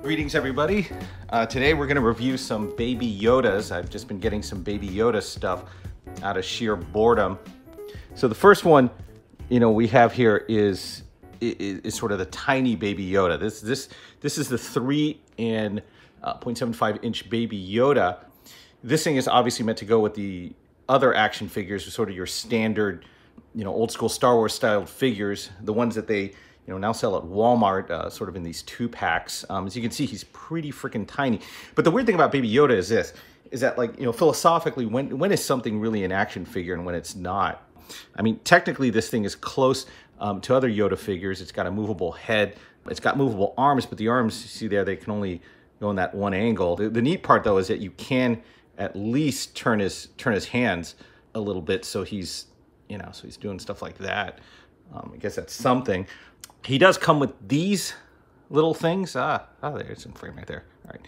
Greetings, everybody. Today we're going to review some Baby Yodas. I've just been getting some Baby Yoda stuff out of sheer boredom. So the first one, we have here is sort of the tiny Baby Yoda. This is the 3.75 inch Baby Yoda. This thing is obviously meant to go with the other action figures, sort of your standard, old school Star Wars styled figures, the ones that they now sell at Walmart, sort of in these 2-packs. As you can see, he's pretty freaking tiny. But the weird thing about Baby Yoda is this, is that, like, philosophically, when is something really an action figure and when it's not? I mean, technically, this thing is close to other Yoda figures. It's got a movable head. It's got movable arms, but the arms, you see there, they can only go in that one angle. The neat part, though, is that you can at least turn his hands a little bit, so he's, so he's doing stuff like that. I guess that's something. He does come with these little things. There's some frame right there. All right.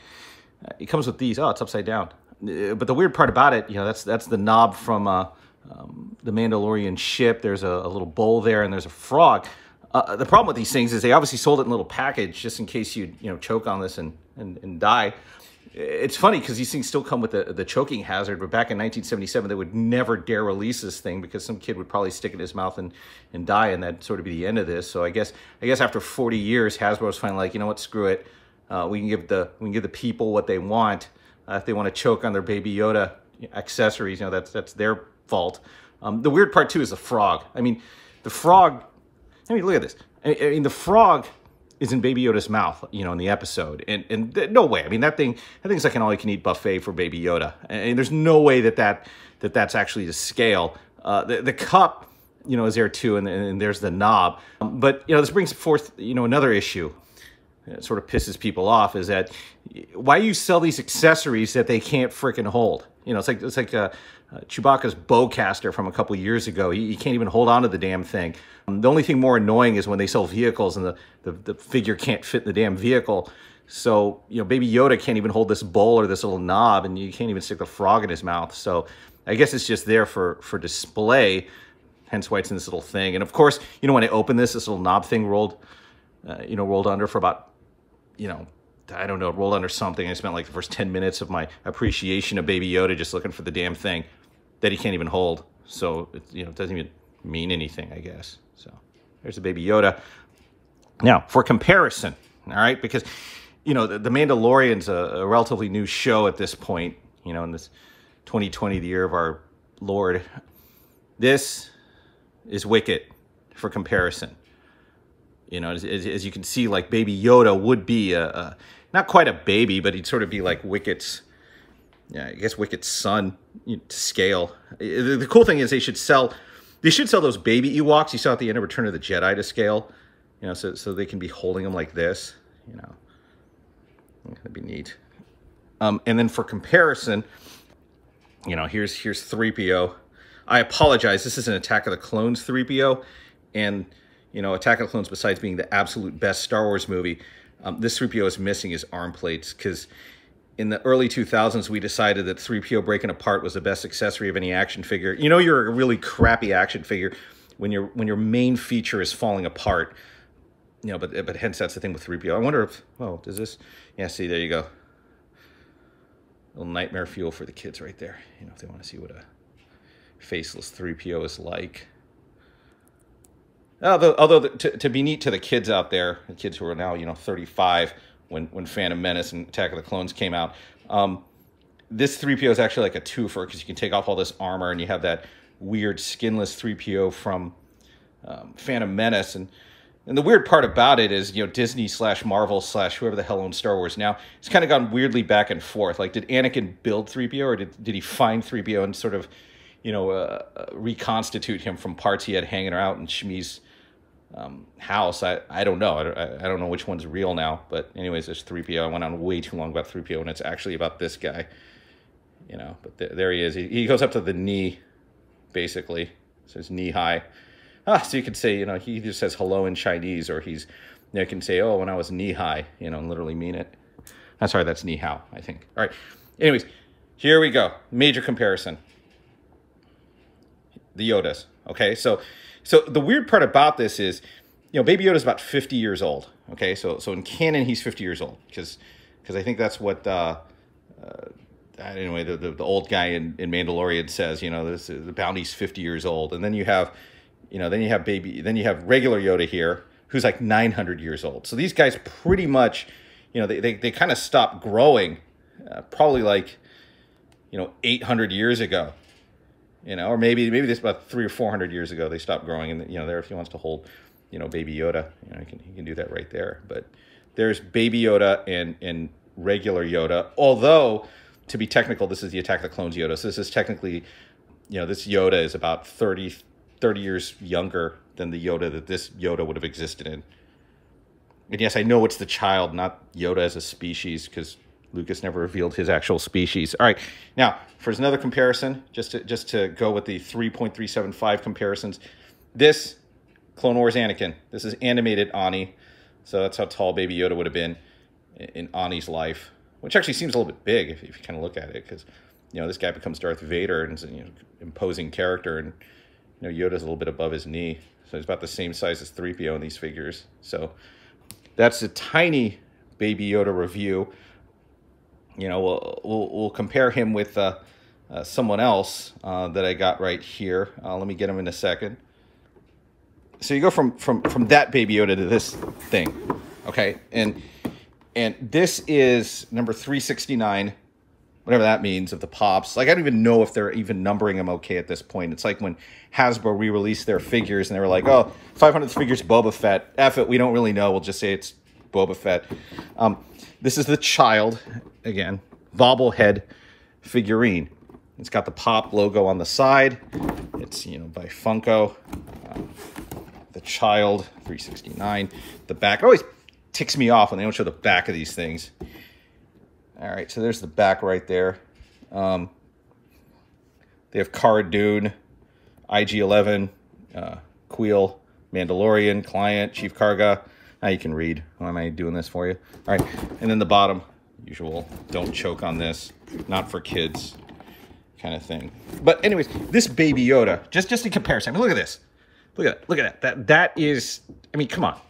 He comes with these. Oh, it's upside down. But the weird part about it, that's the knob from the Mandalorian ship. There's a little bowl there, and there's a frog. The problem with these things is they obviously sold it in a little package just in case you choke on this and die. It's funny because these things still come with the choking hazard, but back in 1977, they would never dare release this thing because some kid would probably stick it in his mouth and die, and that'd sort of be the end of this. So I guess after 40 years, Hasbro's finally like, you know what, screw it. We can give the people what they want. If they want to choke on their Baby Yoda accessories, that's their fault. The weird part too is the frog. I mean, the frog. I mean, look at this. I mean, the frog is in Baby Yoda's mouth, in the episode, and no way. I mean, that thing's like an all-you-can-eat buffet for Baby Yoda, and there's no way that's actually to scale. The cup, is there too, and there's the knob. But this brings forth, another issue. It sort of pisses people off, is that why you sell these accessories that they can't freaking hold? It's like Chewbacca's bowcaster from a couple years ago. He can't even hold on to the damn thing. The only thing more annoying is when they sell vehicles and the figure can't fit in the damn vehicle. So, Baby Yoda can't even hold this bowl or this little knob, and you can't even stick the frog in his mouth. So I guess it's just there for display, hence why it's in this little thing. And of course, when I opened this little knob thing rolled under for about, I don't know, it rolled under something. I spent like the first 10 minutes of my appreciation of Baby Yoda just looking for the damn thing that he can't even hold. So, it doesn't even mean anything, I guess. So there's the Baby Yoda. Now, for comparison, all right, because, the Mandalorian's a relatively new show at this point, in this 2020, the year of our Lord. This is Wicket for comparison. As you can see, like, Baby Yoda would be not quite a baby, but he'd sort of be like Wicket's, Wicket's son to scale. The cool thing is they should sell those baby Ewoks you saw at the end of Return of the Jedi to scale, so they can be holding them like this, That'd be neat. And then for comparison, here's 3PO. I apologize, this is an Attack of the Clones 3PO, and Attack of the Clones, besides being the absolute best Star Wars movie, this 3PO is missing his arm plates, because in the early 2000s, we decided that 3PO breaking apart was the best accessory of any action figure. You're a really crappy action figure when your main feature is falling apart. But hence that's the thing with 3PO. I wonder if, does this? Yeah, see, there you go. A little nightmare fuel for the kids right there. If they want to see what a faceless 3PO is like. Although to be neat to the kids out there, the kids who are now 35 when Phantom Menace and Attack of the Clones came out, this 3PO is actually like a twofer because you can take off all this armor and you have that weird skinless 3PO from Phantom Menace. And the weird part about it is Disney / Marvel / whoever the hell owns Star Wars now, it's kind of gone weirdly back and forth. Like, did Anakin build 3PO or did he find 3PO and sort of reconstitute him from parts he had hanging around in Shmi's house? I don't know. I don't know which one's real now. But anyways, there's 3PO. I went on way too long about 3PO, and it's actually about this guy. But there he is. He goes up to the knee, basically. So it's knee high. So you could say, he just says hello in Chinese, or you can say, oh, when I was knee high, and literally mean it. I'm sorry, that's knee how, I think. All right. Anyways, here we go. Major comparison. The Yodas. Okay, so the weird part about this is you know, Baby Yoda's about 50 years old. Okay, so in canon, he's 50 years old because I think that's what anyway the old guy in Mandalorian says. You know, the bounty's 50 years old, and then you have regular Yoda here, who's like 900 years old. So these guys pretty much, you know, they kind of stopped growing, probably like, you know, 800 years ago. You know, or maybe this about 300 or 400 years ago they stopped growing, and you know, there if he wants to hold, you know, Baby Yoda, you know, he can do that right there. But there's Baby Yoda and regular Yoda. Although, to be technical, this is the Attack of the Clones Yoda. So this is technically, you know, this Yoda is about 30 years younger than the Yoda that this Yoda would have existed in. And yes, I know it's the child, not Yoda as a species, because Lucas never revealed his actual species. All right, now for another comparison, just to go with the 3.375 comparisons, this Clone Wars Anakin, this is animated Ani, so that's how tall Baby Yoda would have been in Ani's life, which actually seems a little bit big if you kind of look at it, because you know, this guy becomes Darth Vader and is, you know, imposing character, and you know, Yoda's a little bit above his knee, so he's about the same size as 3PO in these figures. So that's a tiny Baby Yoda review. You know, we'll compare him with someone else that I got right here. Let me get him in a second. So you go from that Baby Yoda to this thing, okay? And this is number 369, whatever that means, of the Pops. Like, I don't even know if they're even numbering them okay at this point. It's like when Hasbro re-released their figures and they were like, oh, 500th figure's Boba Fett. F it, we don't really know. We'll just say it's Boba Fett. This is the child, again, bobblehead figurine. It's got the Pop logo on the side. It's, you know, by Funko. The child, 369. The back, it always ticks me off when they don't show the back of these things. All right, so there's the back right there. They have Cara Dune, IG-11, Queel, Mandalorian, Client, Chief Karga. Now you can read. Why am I doing this for you? All right, and then the bottom, usual, don't choke on this, not for kids kind of thing. But anyways, this Baby Yoda, just in comparison, I mean, look at this. Look at that. That is, I mean, come on.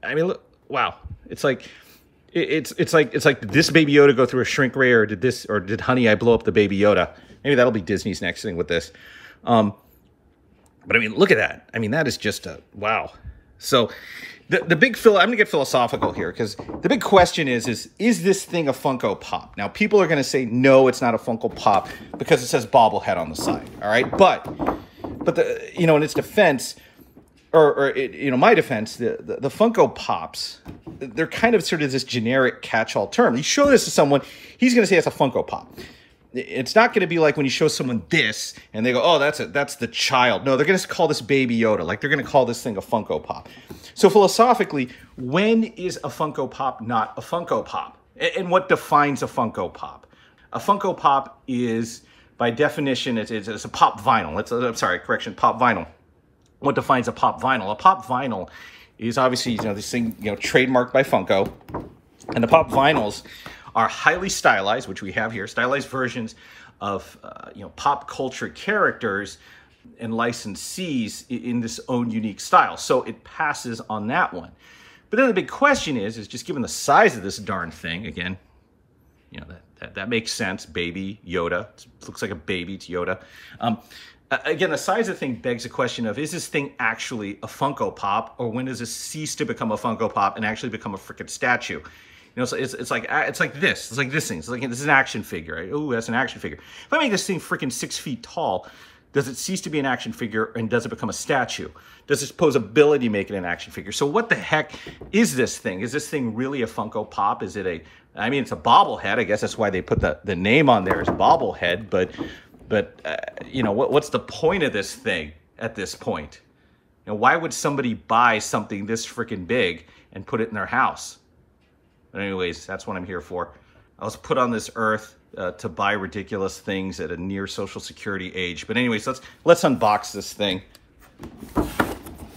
I mean, look, wow. It's like did this Baby Yoda go through a shrink ray, or did Honey, I Blow Up the Baby Yoda? Maybe that'll be Disney's next thing with this. But I mean, look at that. I mean, that is just a wow. So the big I'm gonna get philosophical here, because the big question is this thing a Funko Pop? Now, people are gonna say no, it's not a Funko Pop because it says bobblehead on the side. All right, but the, you know, in its defense, you know, my defense, the Funko Pops, they're kind of sort of this generic catch-all term. You show this to someone, he's going to say it's a Funko Pop. It's not going to be like when you show someone this and they go, oh, that's the child. No, they're going to call this Baby Yoda. Like, they're going to call this thing a Funko Pop. So philosophically, when is a Funko Pop not a Funko Pop? And what defines a Funko Pop? A Funko Pop is, by definition, it's a pop vinyl. Pop vinyl. What defines a pop vinyl? A pop vinyl is obviously, you know, this thing, you know, trademarked by Funko. And the pop vinyls are highly stylized, which we have here, stylized versions of, you know, pop culture characters and licensees in this own unique style. So it passes on that one. But then the big question is just given the size of this darn thing, again, you know, that makes sense. Baby Yoda. It looks like a baby. It's Yoda. Again, the size of the thing begs the question of, is this thing actually a Funko Pop, or when does it cease to become a Funko Pop and actually become a freaking statue? You know, so it's like this. It's like this thing. It's like, this is an action figure. Right? Oh, that's an action figure. If I make this thing freaking 6 feet tall, does it cease to be an action figure and does it become a statue? Does its posability make it an action figure? So what the heck is this thing? Is this thing really a Funko Pop? Is it I mean, it's a bobblehead. I guess that's why they put the name on there as bobblehead. But you know, what's the point of this thing at this point? You know, why would somebody buy something this freaking big and put it in their house? But anyways, that's what I'm here for. I was put on this earth to buy ridiculous things at a near social security age. But anyways, let's unbox this thing. All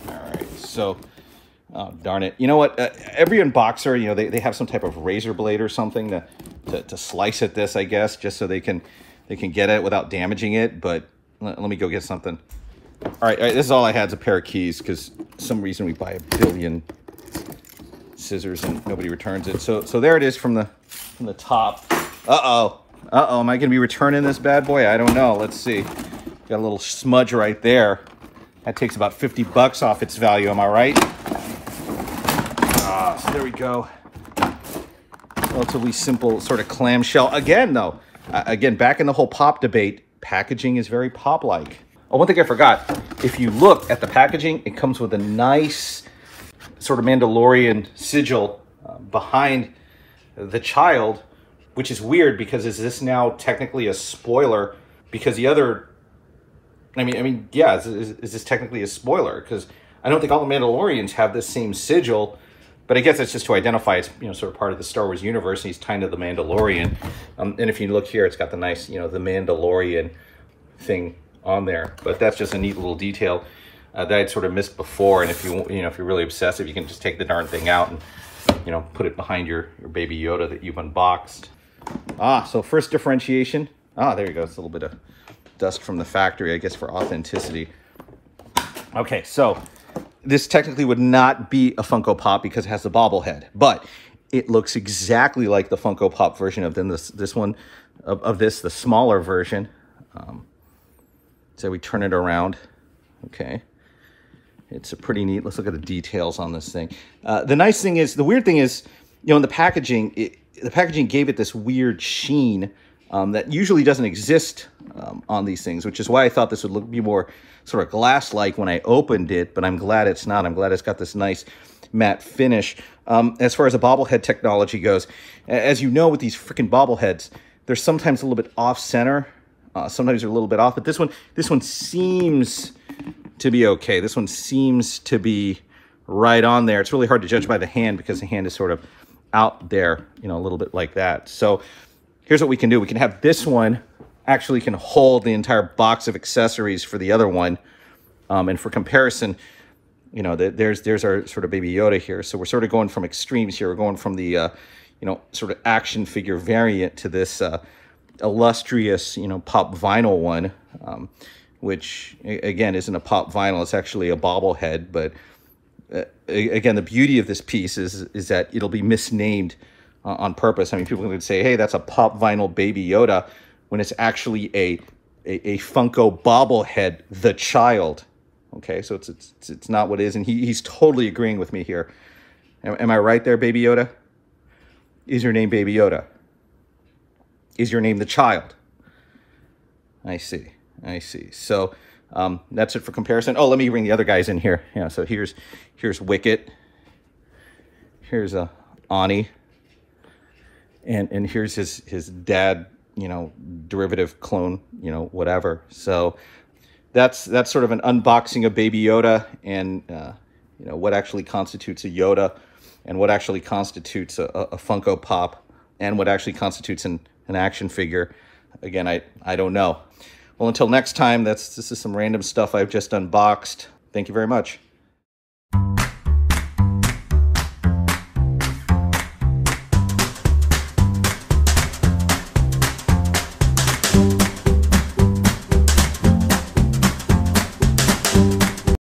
right, so, oh, darn it. You know what? Every unboxer, you know, they have some type of razor blade or something to slice at this, I guess, just so they can get it without damaging it. But let me go get something. All right, this is all I had is a pair of keys, because some reason we buy a billion scissors and nobody returns it. So there it is from the top. Uh-oh. Uh-oh, am I going to be returning this bad boy? I don't know. Let's see. Got a little smudge right there. That takes about 50 bucks off its value, am I right? So there we go. Relatively simple sort of clamshell. Again, though, again, back in the whole pop debate, packaging is very pop-like. Oh, one thing I forgot. If you look at the packaging, it comes with a nice sort of Mandalorian sigil behind the child, which is weird because is this now technically a spoiler? Because the other, I mean, yeah, is this technically a spoiler? Because I don't think all the Mandalorians have this same sigil, but I guess it's just to identify it's, you know, sort of part of the Star Wars universe, and he's tied to the Mandalorian. And if you look here, it's got the nice, you know, the Mandalorian thing on there. But that's just a neat little detail that I'd sort of missed before. And if you know, if you're really obsessive, you can just take the darn thing out and, you know, put it behind your baby Yoda that you've unboxed. So first differentiation. There you go. It's a little bit of dust from the factory, I guess, for authenticity. Okay, so this technically would not be a Funko Pop because it has the bobblehead, but it looks exactly like the Funko Pop version of this one, the smaller version. So we turn it around. Okay. It's a pretty neat, let's look at the details on this thing. The nice thing is, the weird thing is, you know, in the packaging, the packaging gave it this weird sheen that usually doesn't exist on these things, which is why I thought this would be more sort of glass-like when I opened it, but I'm glad it's not. I'm glad it's got this nice matte finish. As far as the bobblehead technology goes, as you know with these freaking bobbleheads, they're sometimes a little bit off-center. Sometimes they're a little bit off, but this one seems to be okay. This one seems to be right on there. It's really hard to judge by the hand because the hand is sort of out there, you know, a little bit like that. So here's what we can do. We can have this one actually can hold the entire box of accessories for the other one. And for comparison, you know, there's our sort of baby Yoda here. So we're sort of going from extremes here. We're going from the, you know, sort of action figure variant to this illustrious, you know, pop vinyl one, which again isn't a pop vinyl. It's actually a bobblehead. But again, the beauty of this piece is that it'll be misnamed on purpose. I mean, people could say, hey, that's a pop vinyl baby Yoda, when it's actually a Funko bobblehead, the child. Okay, so it's not what it is, and he's totally agreeing with me here. Am I right there, baby Yoda? Is your name baby Yoda? Is your name the child? I see. So that's it for comparison. Oh, let me bring the other guys in here. Yeah, so here's Wicket. Here's Ani. And here's his dad, you know, derivative clone, you know, whatever. So that's sort of an unboxing of Baby Yoda and, you know, what actually constitutes a Yoda and what actually constitutes a Funko Pop and what actually constitutes an action figure. Again, I don't know. Well, until next time, this is some random stuff I've just unboxed. Thank you very much.